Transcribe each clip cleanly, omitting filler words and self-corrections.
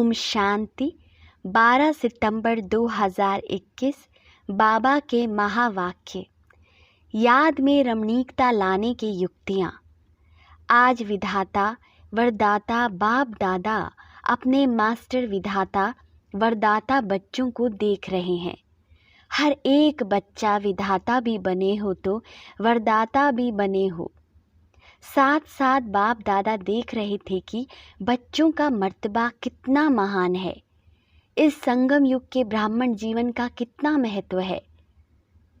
ओम शांति। 12 सितंबर 2021 बाबा के महावाक्य। याद में रमणीकता लाने की युक्तियाँ। आज विधाता वरदाता बाप दादा अपने मास्टर विधाता वरदाता बच्चों को देख रहे हैं। हर एक बच्चा विधाता भी बने हो तो वरदाता भी बने हो। साथ साथ बाप दादा देख रहे थे कि बच्चों का मर्तबा कितना महान है। इस संगम युग के ब्राह्मण जीवन का कितना महत्व है।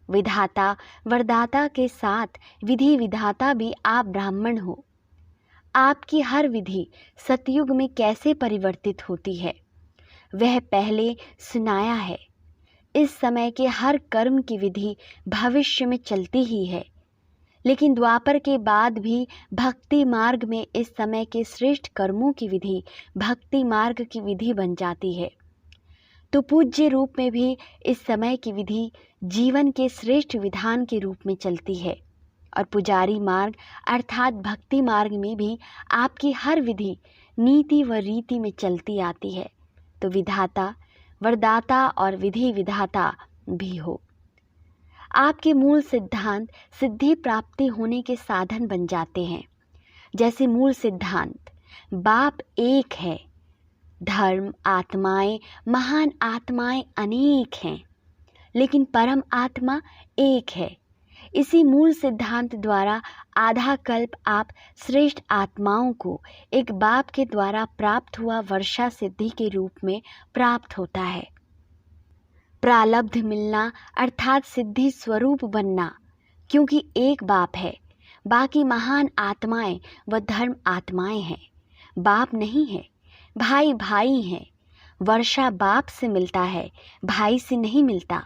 विधाता वरदाता के साथ विधि विधाता भी आप ब्राह्मण हो। आपकी हर विधि सतयुग में कैसे परिवर्तित होती है वह पहले सुनाया है। इस समय के हर कर्म की विधि भविष्य में चलती ही है, लेकिन द्वापर के बाद भी भक्ति मार्ग में इस समय के श्रेष्ठ कर्मों की विधि भक्ति मार्ग की विधि बन जाती है। तो पूज्य रूप में भी इस समय की विधि जीवन के श्रेष्ठ विधान के रूप में चलती है, और पुजारी मार्ग अर्थात भक्ति मार्ग में भी आपकी हर विधि नीति व रीति में चलती आती है। तो विधाता वरदाता और विधि विधाता भी हो। आपके मूल सिद्धांत सिद्धि प्राप्ति होने के साधन बन जाते हैं। जैसे मूल सिद्धांत बाप एक है, धर्म आत्माएं महान आत्माएं अनेक हैं, लेकिन परम आत्मा एक है। इसी मूल सिद्धांत द्वारा आधा कल्प आप श्रेष्ठ आत्माओं को एक बाप के द्वारा प्राप्त हुआ वर्षा सिद्धि के रूप में प्राप्त होता है। प्रालब्ध मिलना अर्थात सिद्धि स्वरूप बनना, क्योंकि एक बाप है, बाकी महान आत्माएं व धर्म आत्माएं हैं। बाप नहीं है, भाई भाई हैं। वर्षा बाप से मिलता है, भाई से नहीं मिलता।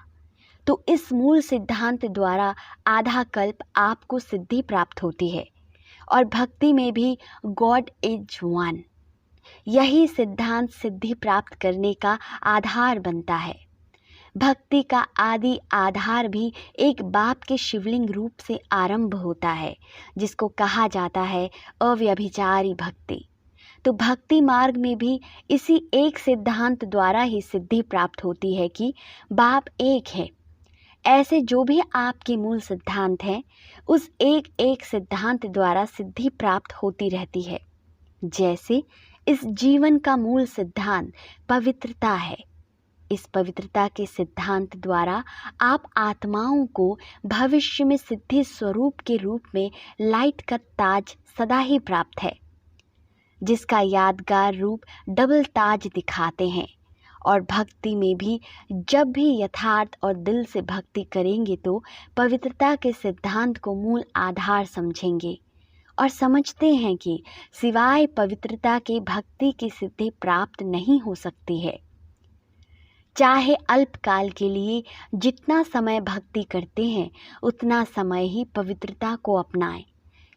तो इस मूल सिद्धांत द्वारा आधा कल्प आपको सिद्धि प्राप्त होती है, और भक्ति में भी गॉड इज वन। यही सिद्धांत सिद्धि प्राप्त करने का आधार बनता है। भक्ति का आदि आधार भी एक बाप के शिवलिंग रूप से आरंभ होता है, जिसको कहा जाता है अव्यभिचारी भक्ति। तो भक्ति मार्ग में भी इसी एक सिद्धांत द्वारा ही सिद्धि प्राप्त होती है कि बाप एक है। ऐसे जो भी आपके मूल सिद्धांत हैं, उस एक एक सिद्धांत द्वारा सिद्धि प्राप्त होती रहती है। जैसे इस जीवन का मूल सिद्धांत पवित्रता है। इस पवित्रता के सिद्धांत द्वारा आप आत्माओं को भविष्य में सिद्धि स्वरूप के रूप में लाइट का ताज सदा ही प्राप्त है, जिसका यादगार रूप डबल ताज दिखाते हैं। और भक्ति में भी जब भी यथार्थ और दिल से भक्ति करेंगे तो पवित्रता के सिद्धांत को मूल आधार समझेंगे, और समझते हैं कि सिवाय पवित्रता के भक्ति की सिद्धि प्राप्त नहीं हो सकती है। चाहे अल्पकाल के लिए जितना समय भक्ति करते हैं उतना समय ही पवित्रता को अपनाएं,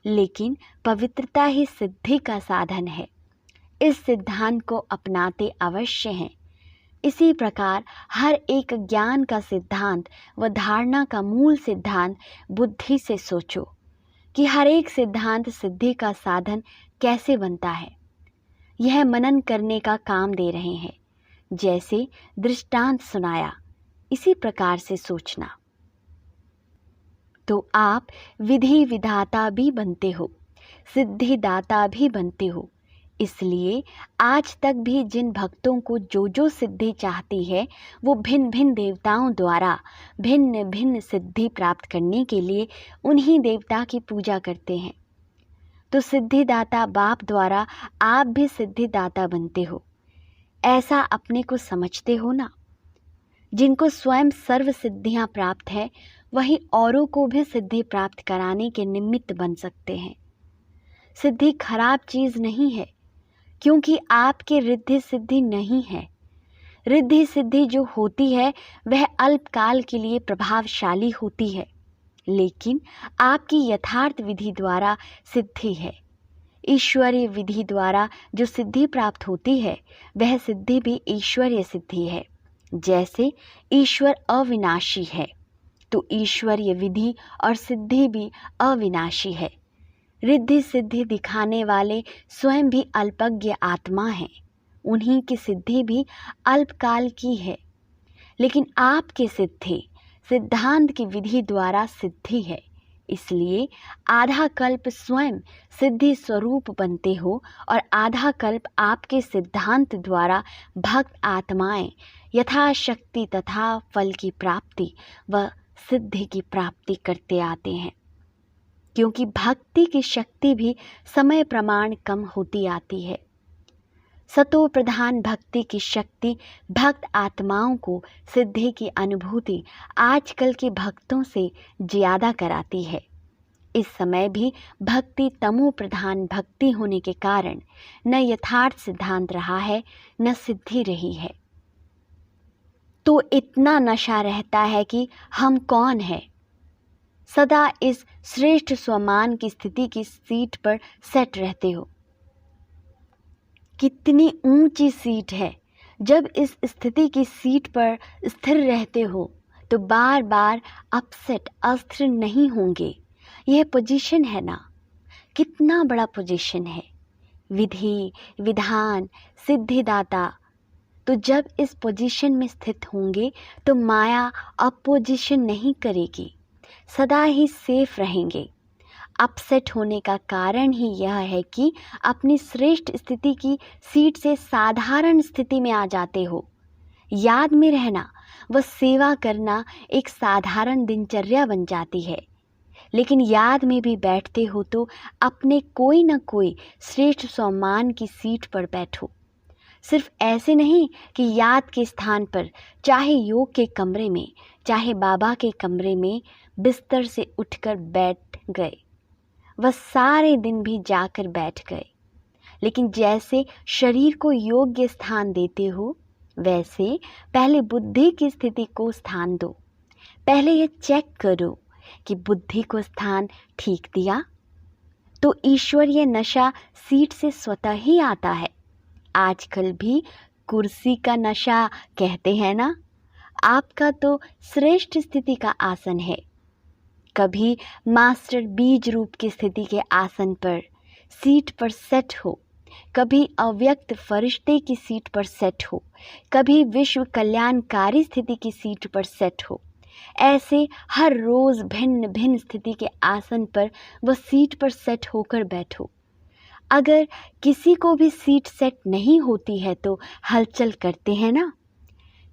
लेकिन पवित्रता ही सिद्धि का साधन है। इस सिद्धांत को अपनाते अवश्य हैं। इसी प्रकार हर एक ज्ञान का सिद्धांत व धारणा का मूल सिद्धांत बुद्धि से सोचो कि हर एक सिद्धांत सिद्धि का साधन कैसे बनता है। यह मनन करने का काम दे रहे हैं। जैसे दृष्टांत सुनाया, इसी प्रकार से सोचना। तो आप विधि विधाता भी बनते हो, सिद्धिदाता भी बनते हो। इसलिए आज तक भी जिन भक्तों को जो जो सिद्धि चाहती है, वो भिन्न भिन्न देवताओं द्वारा भिन्न भिन्न सिद्धि प्राप्त करने के लिए उन्हीं देवता की पूजा करते हैं। तो सिद्धिदाता बाप द्वारा आप भी सिद्धिदाता बनते हो। ऐसा अपने को समझते हो ना। जिनको स्वयं सर्व सिद्धियां प्राप्त है, वही औरों को भी सिद्धि प्राप्त कराने के निमित्त बन सकते हैं। सिद्धि खराब चीज नहीं है, क्योंकि आपकी रिद्धि सिद्धि नहीं है। रिद्धि सिद्धि जो होती है वह अल्पकाल के लिए प्रभावशाली होती है, लेकिन आपकी यथार्थ विधि द्वारा सिद्धि है। ईश्वरीय विधि द्वारा जो सिद्धि प्राप्त होती है वह सिद्धि भी ईश्वरीय सिद्धि है। जैसे ईश्वर अविनाशी है, तो ईश्वरीय विधि और सिद्धि भी अविनाशी है। रिद्धि सिद्धि दिखाने वाले स्वयं भी अल्पज्ञ आत्मा हैं, उन्हीं की सिद्धि भी अल्पकाल की है, लेकिन आपकी सिद्धि सिद्धांत की विधि द्वारा सिद्धि है। इसलिए आधा कल्प स्वयं सिद्धि स्वरूप बनते हो और आधा कल्प आपके सिद्धांत द्वारा भक्त आत्माएं यथाशक्ति तथा फल की प्राप्ति व सिद्धि की प्राप्ति करते आते हैं, क्योंकि भक्ति की शक्ति भी समय प्रमाण कम होती आती है। सतो प्रधान भक्ति की शक्ति भक्त आत्माओं को सिद्धि की अनुभूति आजकल के भक्तों से ज्यादा कराती है। इस समय भी भक्ति तमो प्रधान भक्ति होने के कारण न यथार्थ सिद्धांत रहा है न सिद्धि रही है। तो इतना नशा रहता है कि हम कौन हैं। सदा इस श्रेष्ठ स्वमान की स्थिति की सीट पर सेट रहते हो। कितनी ऊंची सीट है। जब इस स्थिति की सीट पर स्थिर रहते हो तो बार बार अपसेट अस्थिर नहीं होंगे। यह पोजीशन है ना, कितना बड़ा पोजीशन है। विधि विधान सिद्धिदाता, तो जब इस पोजीशन में स्थित होंगे तो माया अपोजिशन नहीं करेगी, सदा ही सेफ रहेंगे। अपसेट होने का कारण ही यह है कि अपनी श्रेष्ठ स्थिति की सीट से साधारण स्थिति में आ जाते हो। याद में रहना व सेवा करना एक साधारण दिनचर्या बन जाती है, लेकिन याद में भी बैठते हो तो अपने कोई न कोई श्रेष्ठ सम्मान की सीट पर बैठो। सिर्फ ऐसे नहीं कि याद के स्थान पर, चाहे योग के कमरे में चाहे बाबा के कमरे में बिस्तर से उठकर बैठ गए, वह सारे दिन भी जाकर बैठ गए। लेकिन जैसे शरीर को योग्य स्थान देते हो, वैसे पहले बुद्धि की स्थिति को स्थान दो। पहले यह चेक करो कि बुद्धि को स्थान ठीक दिया, तो ईश्वरीय नशा सीट से स्वतः ही आता है। आजकल भी कुर्सी का नशा कहते हैं ना। आपका तो श्रेष्ठ स्थिति का आसन है। कभी मास्टर बीज रूप की स्थिति के आसन पर सीट पर सेट हो, कभी अव्यक्त फरिश्ते की सीट पर सेट हो, कभी विश्व कल्याणकारी स्थिति की सीट पर सेट हो। ऐसे हर रोज भिन्न भिन्न स्थिति के आसन पर व सीट पर सेट होकर बैठो। अगर किसी को भी सीट सेट नहीं होती है तो हलचल करते हैं ना,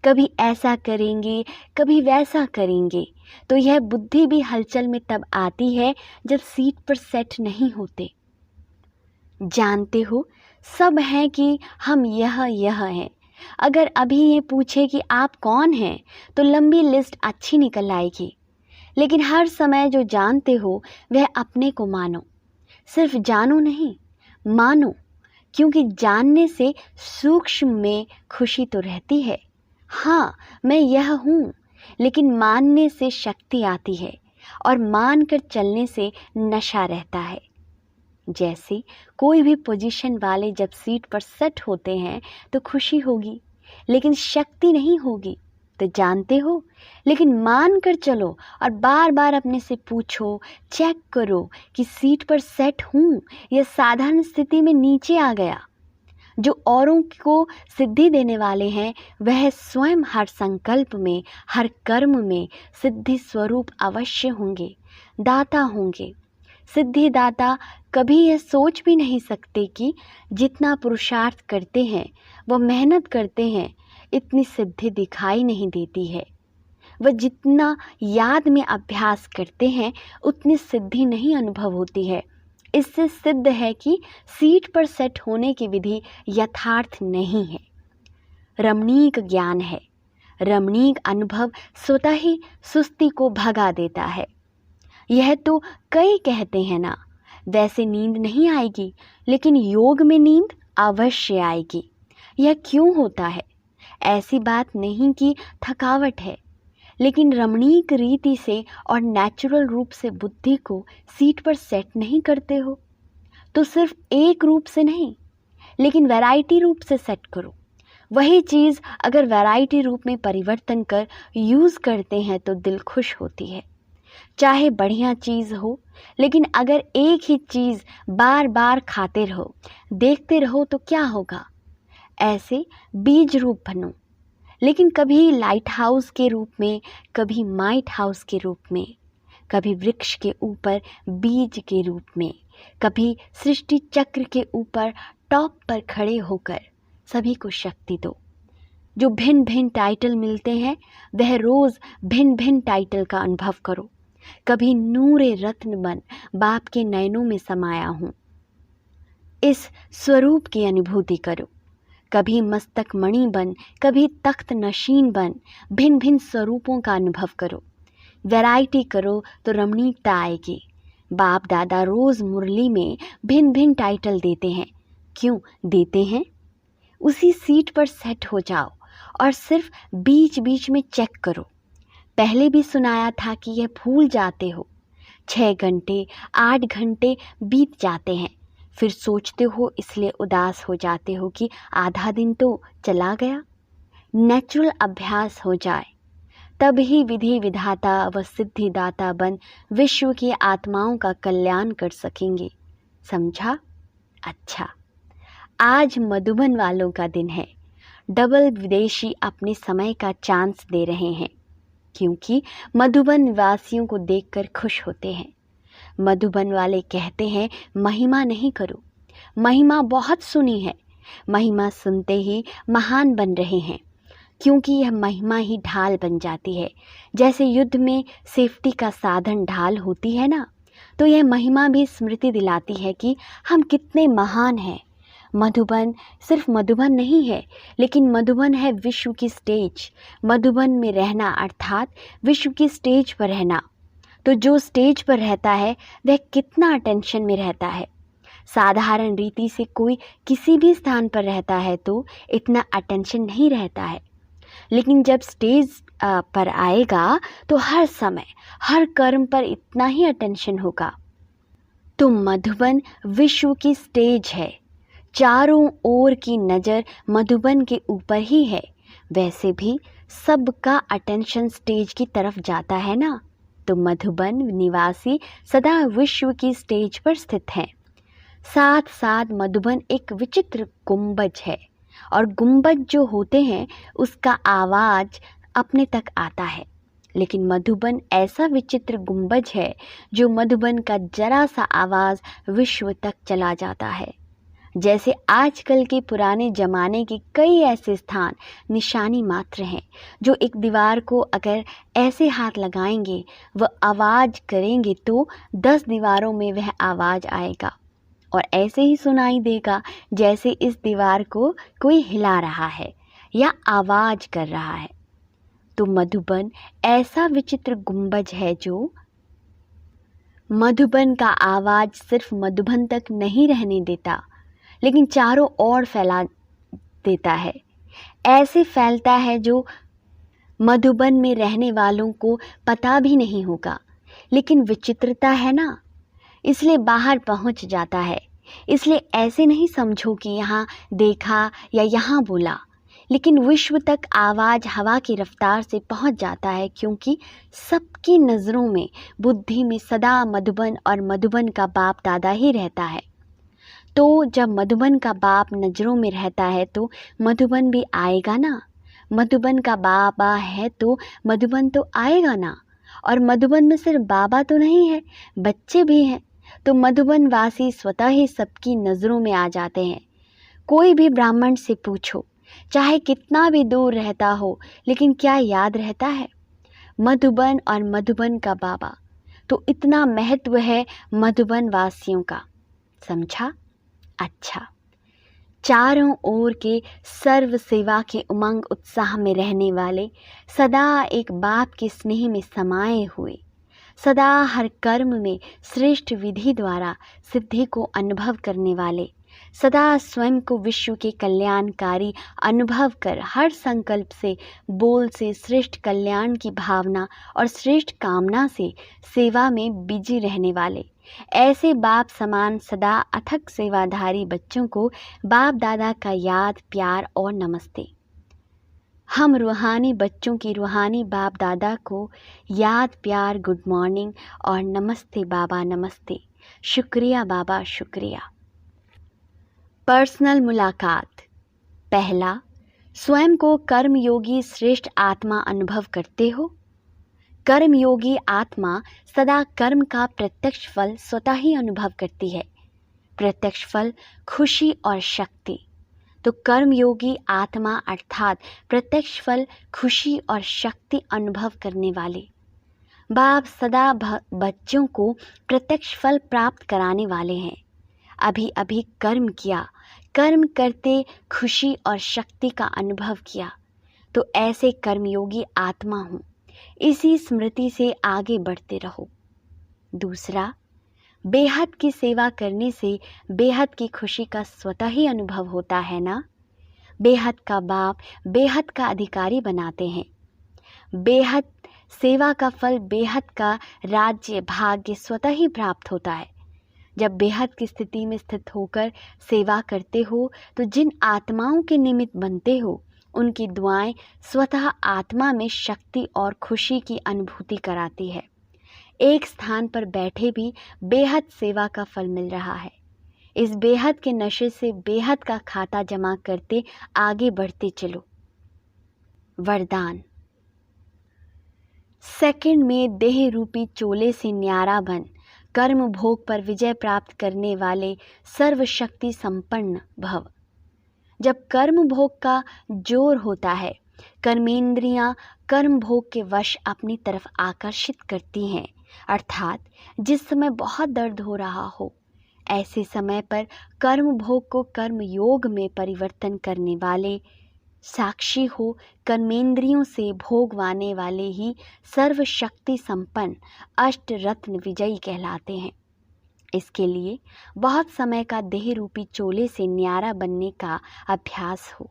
कभी ऐसा करेंगे कभी वैसा करेंगे, तो यह बुद्धि भी हलचल में तब आती है जब सीट पर सेट नहीं होते। जानते हो, सब हैं कि हम यह हैं। अगर अभी ये पूछे कि आप कौन हैं तो लंबी लिस्ट अच्छी निकल आएगी। लेकिन हर समय जो जानते हो वह अपने को मानो। सिर्फ जानो नहीं, मानो, क्योंकि जानने से सूक्ष्म में खुशी तो रहती है। हाँ, मैं यह हूँ, लेकिन मानने से शक्ति आती है और मानकर चलने से नशा रहता है। जैसे कोई भी पोजीशन वाले जब सीट पर सेट होते हैं तो खुशी होगी, लेकिन शक्ति नहीं होगी। तो जानते हो, लेकिन मान कर चलो और बार बार अपने से पूछो, चेक करो कि सीट पर सेट हूँ या साधारण स्थिति में नीचे आ गया। जो औरों को सिद्धि देने वाले हैं वह स्वयं हर संकल्प में, हर कर्म में सिद्धि स्वरूप अवश्य होंगे, दाता होंगे। सिद्धिदाता कभी यह सोच भी नहीं सकते कि जितना पुरुषार्थ करते हैं वह मेहनत करते हैं, इतनी सिद्धि दिखाई नहीं देती है। वह जितना याद में अभ्यास करते हैं उतनी सिद्धि नहीं अनुभव होती है। इससे सिद्ध है कि सीट पर सेट होने की विधि यथार्थ नहीं है, रमणीक ज्ञान है। रमणीक अनुभव स्वतः ही सुस्ती को भगा देता है। यह तो कई कहते हैं ना, वैसे नींद नहीं आएगी, लेकिन योग में नींद अवश्य आएगी। यह क्यों होता है? ऐसी बात नहीं कि थकावट है, लेकिन रमणीक रीति से और नेचुरल रूप से बुद्धि को सीट पर सेट नहीं करते हो। तो सिर्फ एक रूप से नहीं, लेकिन वैरायटी रूप से सेट करो। वही चीज़ अगर वैरायटी रूप में परिवर्तन कर यूज़ करते हैं तो दिल खुश होती है। चाहे बढ़िया चीज़ हो, लेकिन अगर एक ही चीज़ बार बार खाते रहो, देखते रहो तो क्या होगा? ऐसे बीज रूप बनो, लेकिन कभी लाइट हाउस के रूप में, कभी माइट हाउस के रूप में, कभी वृक्ष के ऊपर बीज के रूप में, कभी सृष्टि चक्र के ऊपर टॉप पर खड़े होकर सभी को शक्ति दो। जो भिन्न भिन्न टाइटल मिलते हैं वह रोज़ भिन्न भिन्न टाइटल का अनुभव करो। कभी नूरे रत्न बन बाप के नयनों में समाया हूँ, इस स्वरूप की अनुभूति करो। कभी मस्तक मणि बन, कभी तख्त नशीन बन, भिन्न भिन्न स्वरूपों का अनुभव करो। वैरायटी करो तो रमणीकता आएगी। बाप दादा रोज़ मुरली में भिन्न भिन्न टाइटल देते हैं। क्यों देते हैं? उसी सीट पर सेट हो जाओ और सिर्फ बीच बीच में चेक करो। पहले भी सुनाया था कि यह भूल जाते हो। 6 घंटे 8 घंटे बीत जाते हैं, फिर सोचते हो, इसलिए उदास हो जाते हो कि आधा दिन तो चला गया। नेचुरल अभ्यास हो जाए, तब ही विधि विधाता व सिद्धिदाता बन विश्व की आत्माओं का कल्याण कर सकेंगे। समझा? अच्छा, आज मधुबन वालों का दिन है। डबल विदेशी अपने समय का चांस दे रहे हैं, क्योंकि मधुबन निवासियों को देखकर खुश होते हैं। मधुबन वाले कहते हैं महिमा नहीं करो। महिमा बहुत सुनी है, महिमा सुनते ही महान बन रहे हैं, क्योंकि यह महिमा ही ढाल बन जाती है। जैसे युद्ध में सेफ्टी का साधन ढाल होती है ना, तो यह महिमा भी स्मृति दिलाती है कि हम कितने महान हैं। मधुबन सिर्फ मधुबन नहीं है, लेकिन मधुबन है विश्व की स्टेज। मधुबन में रहना अर्थात विश्व की स्टेज पर रहना। तो जो स्टेज पर रहता है वह कितना अटेंशन में रहता है। साधारण रीति से कोई किसी भी स्थान पर रहता है तो इतना अटेंशन नहीं रहता है, लेकिन जब स्टेज पर आएगा तो हर समय हर कर्म पर इतना ही अटेंशन होगा। तो मधुबन विश्व की स्टेज है, चारों ओर की नज़र मधुबन के ऊपर ही है। वैसे भी सबका अटेंशन स्टेज की तरफ जाता है ना, तो मधुबन निवासी सदा विश्व की स्टेज पर स्थित हैं। साथ साथ मधुबन एक विचित्र गुंबज है, और गुंबज जो होते हैं उसका आवाज़ अपने तक आता है। लेकिन मधुबन ऐसा विचित्र गुंबज है जो मधुबन का जरा सा आवाज़ विश्व तक चला जाता है। जैसे आजकल के पुराने ज़माने के कई ऐसे स्थान निशानी मात्र हैं, जो एक दीवार को अगर ऐसे हाथ लगाएंगे व आवाज़ करेंगे तो 10 दीवारों में वह आवाज़ आएगा और ऐसे ही सुनाई देगा जैसे इस दीवार को कोई हिला रहा है या आवाज़ कर रहा है। तो मधुबन ऐसा विचित्र गुंबज है जो मधुबन का आवाज़ सिर्फ मधुबन तक नहीं रहने देता, लेकिन चारों ओर फैला देता है। ऐसे फैलता है जो मधुबन में रहने वालों को पता भी नहीं होगा, लेकिन विचित्रता है ना, इसलिए बाहर पहुंच जाता है। इसलिए ऐसे नहीं समझो कि यहाँ देखा या यहाँ बोला, लेकिन विश्व तक आवाज़ हवा की रफ्तार से पहुंच जाता है, क्योंकि सबकी नज़रों में, बुद्धि में सदा मधुबन और मधुबन का बाप दादा ही रहता है। तो जब मधुबन का बाप नज़रों में रहता है तो मधुबन भी आएगा ना। मधुबन का बाबा है तो मधुबन तो आएगा ना। और मधुबन में सिर्फ बाबा तो नहीं है, बच्चे भी हैं। तो मधुबन वासी स्वतः ही सबकी नज़रों में आ जाते हैं। कोई भी ब्राह्मण से पूछो, चाहे कितना भी दूर रहता हो, लेकिन क्या याद रहता है? मधुबन और मधुबन का बाबा। तो इतना महत्व है मधुबन वासियों का। समझा? अच्छा, चारों ओर के सर्व सेवा के उमंग उत्साह में रहने वाले, सदा एक बाप के स्नेह में समाये हुए, सदा हर कर्म में श्रेष्ठ विधि द्वारा सिद्धि को अनुभव करने वाले, सदा स्वयं को विश्व के कल्याणकारी अनुभव कर हर संकल्प से, बोल से श्रेष्ठ कल्याण की भावना और श्रेष्ठ कामना से सेवा में बिजी रहने वाले, ऐसे बाप समान सदा अथक सेवाधारी बच्चों को बाप दादा का याद, प्यार और नमस्ते। हम रूहानी बच्चों की रूहानी बाप दादा को याद, प्यार, गुड मॉर्निंग और नमस्ते बाबा, नमस्ते, शुक्रिया बाबा, शुक्रिया। पर्सनल मुलाकात। पहला, स्वयं को कर्मयोगी श्रेष्ठ आत्मा अनुभव करते हो। कर्मयोगी आत्मा सदा कर्म का प्रत्यक्ष फल स्वतः ही अनुभव करती है। प्रत्यक्ष फल खुशी और शक्ति। तो कर्मयोगी आत्मा अर्थात प्रत्यक्ष फल खुशी और शक्ति अनुभव करने वाले बाप सदा बच्चों को प्रत्यक्ष फल प्राप्त कराने वाले हैं। अभी अभी कर्म किया, कर्म करते खुशी और शक्ति का अनुभव किया, तो ऐसे कर्मयोगी आत्मा हूँ। इसी स्मृति से आगे बढ़ते रहो। दूसरा, बेहद की सेवा करने से बेहद की खुशी का स्वतः ही अनुभव होता है ना। बेहद का बाप बेहद का अधिकारी बनाते हैं। बेहद सेवा का फल बेहद का राज्य भाग्य स्वतः ही प्राप्त होता है। जब बेहद की स्थिति में स्थित होकर सेवा करते हो तो जिन आत्माओं के निमित्त बनते हो उनकी दुआएं स्वतः आत्मा में शक्ति और खुशी की अनुभूति कराती है। एक स्थान पर बैठे भी बेहद सेवा का फल मिल रहा है। इस बेहद के नशे से बेहद का खाता जमा करते आगे बढ़ते चलो। वरदान। सेकंड में देह रूपी चोले से न्यारा बन कर्म भोग पर विजय प्राप्त करने वाले सर्वशक्ति संपन्न भव। जब कर्म भोग का जोर होता है, कर्मेंद्रियां कर्म भोग के वश अपनी तरफ आकर्षित करती हैं, अर्थात जिस समय बहुत दर्द हो रहा हो, ऐसे समय पर कर्म भोग को कर्म योग में परिवर्तन करने वाले साक्षी हो कर्मेंद्रियों से भोगवाने वाले ही सर्वशक्ति संपन्न अष्ट रत्न विजयी कहलाते हैं। इसके लिए बहुत समय का देह रूपी चोले से न्यारा बनने का अभ्यास हो।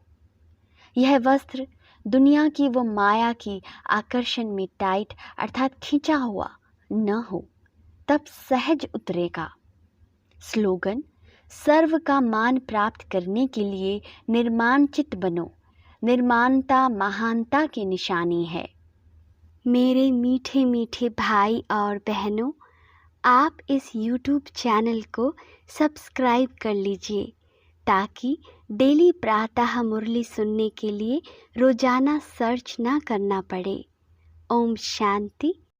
यह वस्त्र दुनिया की व माया की आकर्षण में टाइट अर्थात खींचा हुआ न हो, तब सहज उतरेगा। स्लोगन। सर्व का मान प्राप्त करने के लिए निर्माणचित बनो। निर्माणता महानता की निशानी है। मेरे मीठे मीठे भाई और बहनों, आप इस YouTube चैनल को सब्सक्राइब कर लीजिए ताकि डेली प्रातः मुरली सुनने के लिए रोजाना सर्च ना करना पड़े। ओम शांति।